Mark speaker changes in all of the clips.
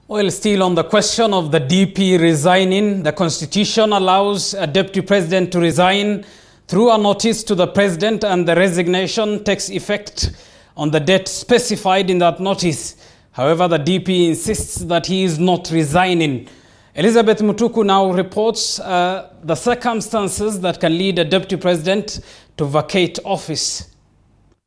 Speaker 1: Well, still on the question of the DP resigning, the Constitution allows a Deputy President to resign through a notice to the President, and the resignation takes effect on the date specified in that notice. However, the DP insists that he is not resigning. Elizabeth Mutuku now reports the circumstances that can lead a Deputy President to vacate office.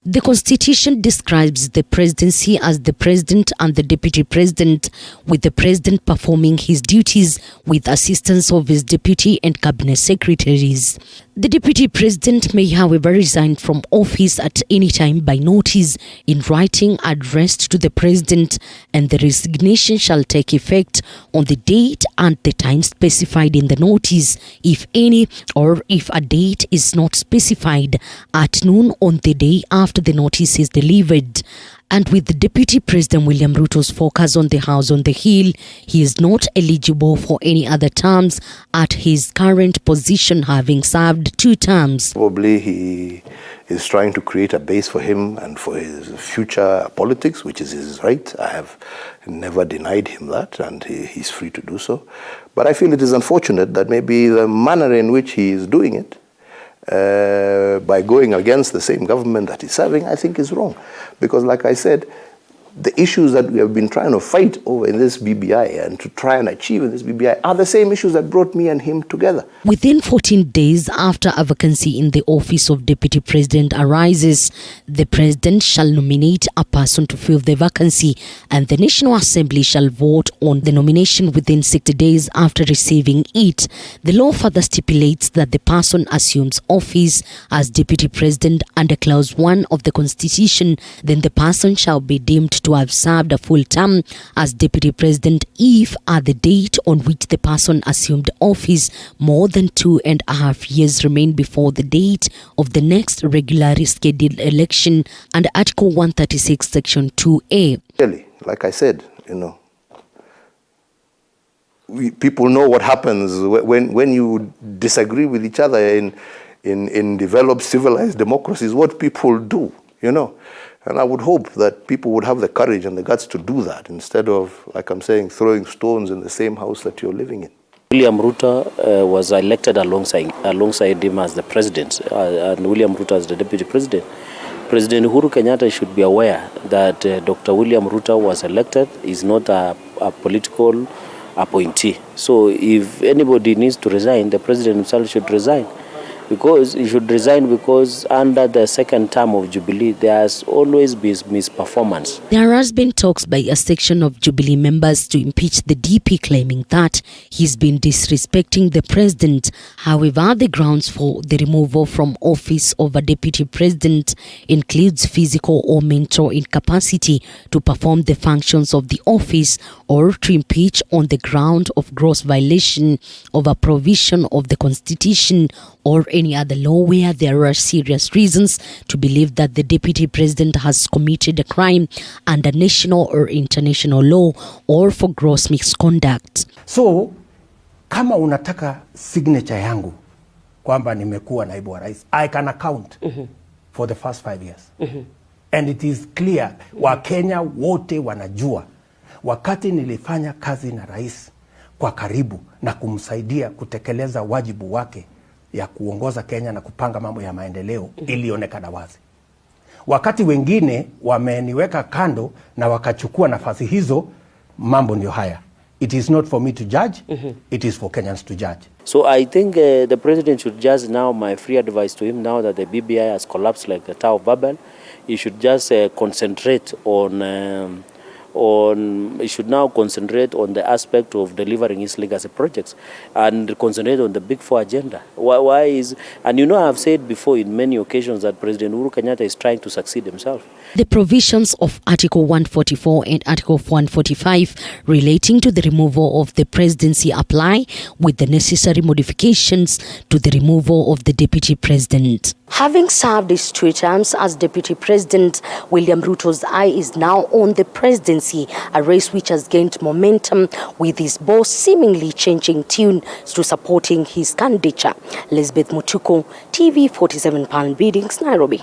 Speaker 2: The Constitution describes the presidency as the president and the deputy president, with the president performing his duties with assistance of his deputy and cabinet secretaries. The deputy president may, however, resign from office at any time by notice in writing addressed to the president, and the resignation shall take effect on the date and the time specified in the notice, if any, or if a date is not specified, at noon on the day after the notice is delivered. And with the Deputy President William Ruto's focus on the House on the Hill, he is not eligible for any other terms at his current position, having served 2 terms.
Speaker 3: Probably he is trying to create a base for him and for his future politics, which is his right. I have never denied him that, and he's free to do so. But I feel it is unfortunate that maybe the manner in which he is doing it, by going against the same government that he's serving, I think is wrong. Because like I said, the issues that we have been trying to fight over in this BBI and to try and achieve in this BBI are the same issues that brought me and him together.
Speaker 2: Within 14 days after a vacancy in the office of Deputy President arises, the President shall nominate a person to fill the vacancy, and the National Assembly shall vote on the nomination within 60 days after receiving it. The law further stipulates that the person assumes office as Deputy President under Clause 1 of the Constitution. Then the person shall be deemed to have served a full term as Deputy President if at the date on which the person assumed office more than 2.5 years remain before the date of the next regularly scheduled election under Article 136 Section 2A.
Speaker 3: Really, like I said, people know what happens when you disagree with each other in developed civilized democracies, what people do, And I would hope that people would have the courage and the guts to do that instead of, like I'm saying, throwing stones in the same house that you're living in.
Speaker 4: William Ruto was elected alongside him as the president, and William Ruto as the deputy president. President Uhuru Kenyatta should be aware that Dr. William Ruto was elected. He's not a political appointee. So if anybody needs to resign, the president himself should resign. Because he should resign because under the second term of Jubilee, there has always been misperformance.
Speaker 2: There has been talks by a section of Jubilee members to impeach the DP, claiming that he's been disrespecting the president. However, the grounds for the removal from office of a deputy president includes physical or mental incapacity to perform the functions of the office, or to impeach on the ground of gross violation of a provision of the Constitution or any other law where there are serious reasons to believe that the deputy president has committed a crime under national or international law, or for gross misconduct.
Speaker 5: So, kama unataka signature yangu kwamba nimekuwa naibu wa rais, I can account for the first 5 years. And it is clear, Wakenya wote wanajua wakati nilifanya kazi na rais kwa karibu na kumsaidia kutekeleza wajibu wake ya kuongoza Kenya na kupanga mambo ya maendeleo, ilionekana wazi. Wakati wengine wameniweka kando na wakachukua nafasi hizo, mambo ndio haya. It is not for me to judge, it is for Kenyans to judge.
Speaker 4: So I think the president should just now, my free advice to him now that the BBI has collapsed like the Tower of Babel, he should just concentrate he should now concentrate on the aspect of delivering his legacy projects and concentrate on the Big Four agenda. Why is, and I've said before in many occasions that President Uhuru Kenyatta is trying to succeed himself.
Speaker 2: The provisions of Article 144 and Article 145 relating to the removal of the presidency apply, with the necessary modifications to the removal of the deputy president. Having served his 2 terms as deputy president, William Ruto's eye is now on the presidency, a race which has gained momentum, with his boss seemingly changing tune to supporting his candidature. Elizabeth Mutuku, TV 47 Palm Biddings, Nairobi.